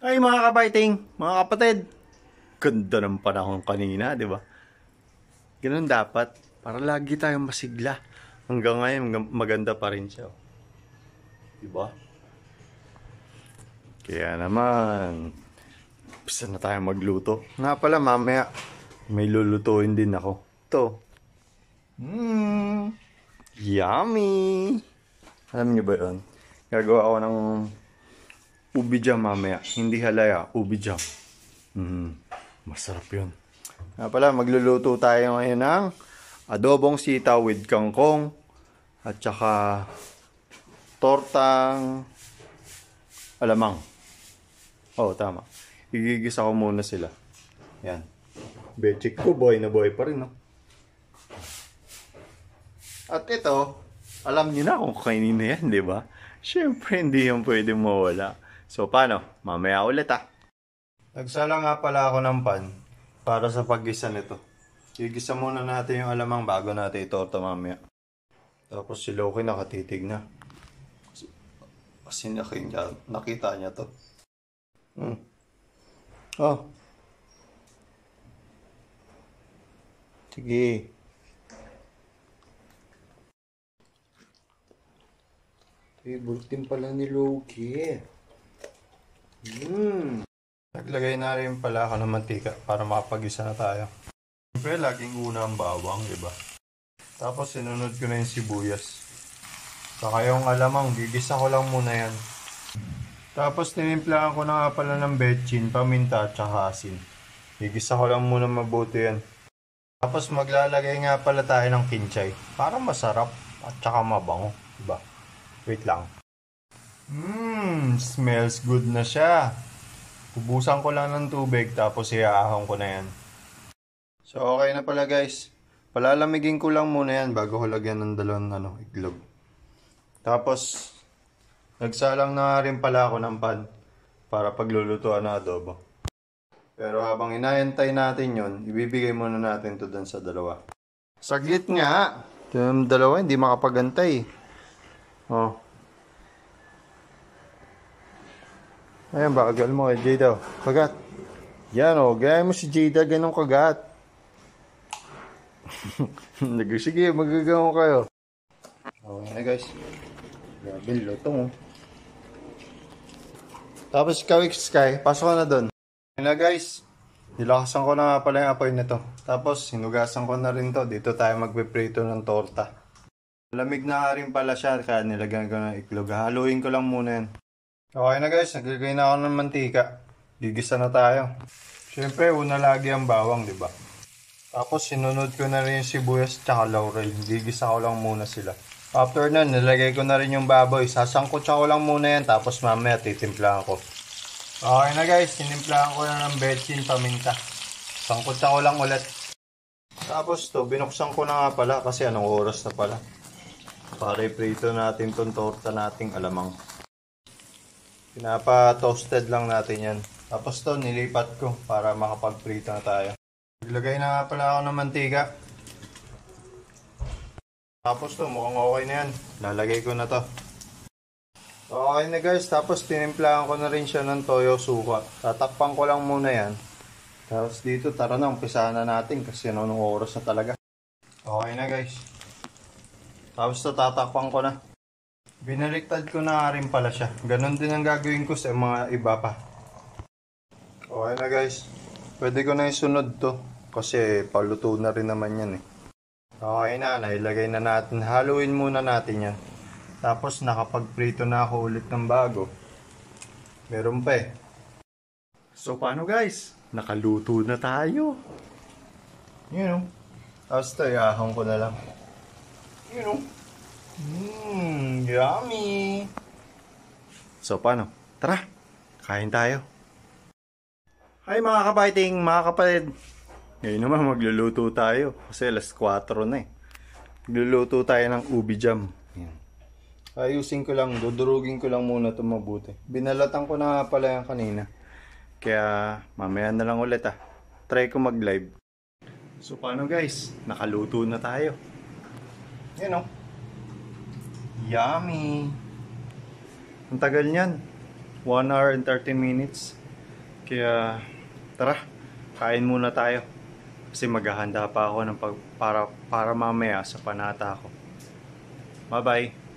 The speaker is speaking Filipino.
Ay mga kabiting, mga kapatid. Ganda ng panahon kanina, di ba? Ganun dapat. Para lagi tayong masigla. Hanggang ngayon, maganda pa rin siya. Di ba? Kaya naman, bisa na tayo magluto. Nga pala, mamaya, may lulutuin din ako. Ito. Yummy! Alam niyo ba yun? Gagawa ako ng ubi jam mamaya. Hindi halaya, ubi jam. Masarap yun. Nga pala, magluluto tayo ngayon ng adobong sitaw with kangkong at saka tortang alamang. Oh, tama. Igigisa ko muna sila. Yan. Bechik ko, boy na boy pa rin, no? At ito, alam niyo na kung kainin na yan, di ba? Siyempre, hindi yan pwede mawala. So, paano? Mamaya ulit, Nagsala nga pala ako ng pan para sa paggisa nito. Igisa muna natin yung alamang bago natin itorta mamaya. Tapos si Loki nakatitig na. Kasi nakita niya to. Oh. Sige. Favorite din pala ni Loki. Naglagay na rin pala ako ng mantika para makapag-isa na tayo. Siyempre, laging una ang bawang, di ba? Tapos, sinunod ko na yung sibuyas. Saka yung alamang, gigisa ko lang muna yan. Tapos, tinimplahan ko na nga pala ng betchin, paminta at saka asin. Gigisa ko lang muna mabuti yan. Tapos, maglalagay nga pala tayo ng kinchay para masarap at saka mabango, di ba? Wait lang. Smells good na siya. Ubusan ko lang ng tubig tapos iaahon ko na yan. So okay na pala guys. Palalamigin ko lang muna yan bago ko lagyan ng dalawang itlog. Tapos nagsalang na rin pala ako ng pan para paglulutuan ng adobo. Pero habang inaantay natin yon, ibibigay muna natin to dun sa dalawa. Saglit nga. Yung dalawa hindi makapagantay. Oh. Ayan, bagal mo kay Jada. Kagat. Yan o, gaya mo si Jada, ganun kagat. Sige, magagawa kayo. Okay na guys. Grabe, luto mo. Tapos ikaw, Sky, pasok ka na doon. Okay na guys. Nilakasan ko na nga pala yung apoy nito. Tapos, hinugasan ko na rin to. Dito tayo magpiprito ng torta. Lamig na rin pala siya, kaya nilagyan ko ng iklog. Haluin ko lang muna yan. Okay na guys, naglagay na ako ng mantika. Gigisa na tayo. Siyempre, una lagi ang bawang, di ba? Tapos, sinunod ko na rin yung sibuyas at laurel. Gigisa ko lang muna sila. After nun, nilagay ko na rin yung baboy. Sasangkot ko lang muna yan, tapos mamaya titimplahan ko. Okay na guys, tinimplahan ko na ng betchin paminta. Sangkot ko lang ulit. Tapos to, binuksan ko na nga pala kasi anong oras na pala. Para i-prito natin tong torta nating alamang. Pinapa-toasted lang natin yan. Tapos to, nilipat ko para makapag-prito na tayo. Naglagay na nga pala ako ng mantika. Tapos to, mukhang okay na yan. Lalagay ko na to. Okay na guys, tapos tinimplahan ko na rin siya ng toyo suka. Tatakpan ko lang muna yan. Tapos dito, tara na, umpisahan na natin kasi anong oras na talaga. Okay na guys. Tapos to, tatakpan ko na. Binaliktad ko na rin pala siya. Ganon din ang gagawin ko sa mga iba pa. Okay na guys. Pwede ko na isunod to. Kasi paluto na rin naman yan eh. Okay na. Nailagay na natin. Haluin muna natin yan. Tapos nakapagprito na ako ulit ng bago. Meron pa eh. So paano guys? Nakaluto na tayo. You know. Tapos to, iahon ko na lang. You know. Yummy! So, paano? Tara, kain tayo. Hi mga kabiting, mga kapatid. Ngayon naman magluluto tayo kasi alas 4 na eh. Magluluto tayo ng ubi jam. Yan. Ayusin ko lang, dudurugin ko lang muna ito mabuti. Binalatan ko na nga pala yan kanina. Kaya mamaya na lang ulit Try ko mag-live. So, paano guys? Nakaluto na tayo. You know. Yummy! Ang tagal niyan. 1 hour and 30 minutes. Kaya tara, kain muna tayo. Kasi maghahanda pa ako ng para mamaya sa panata ko. Bye-bye.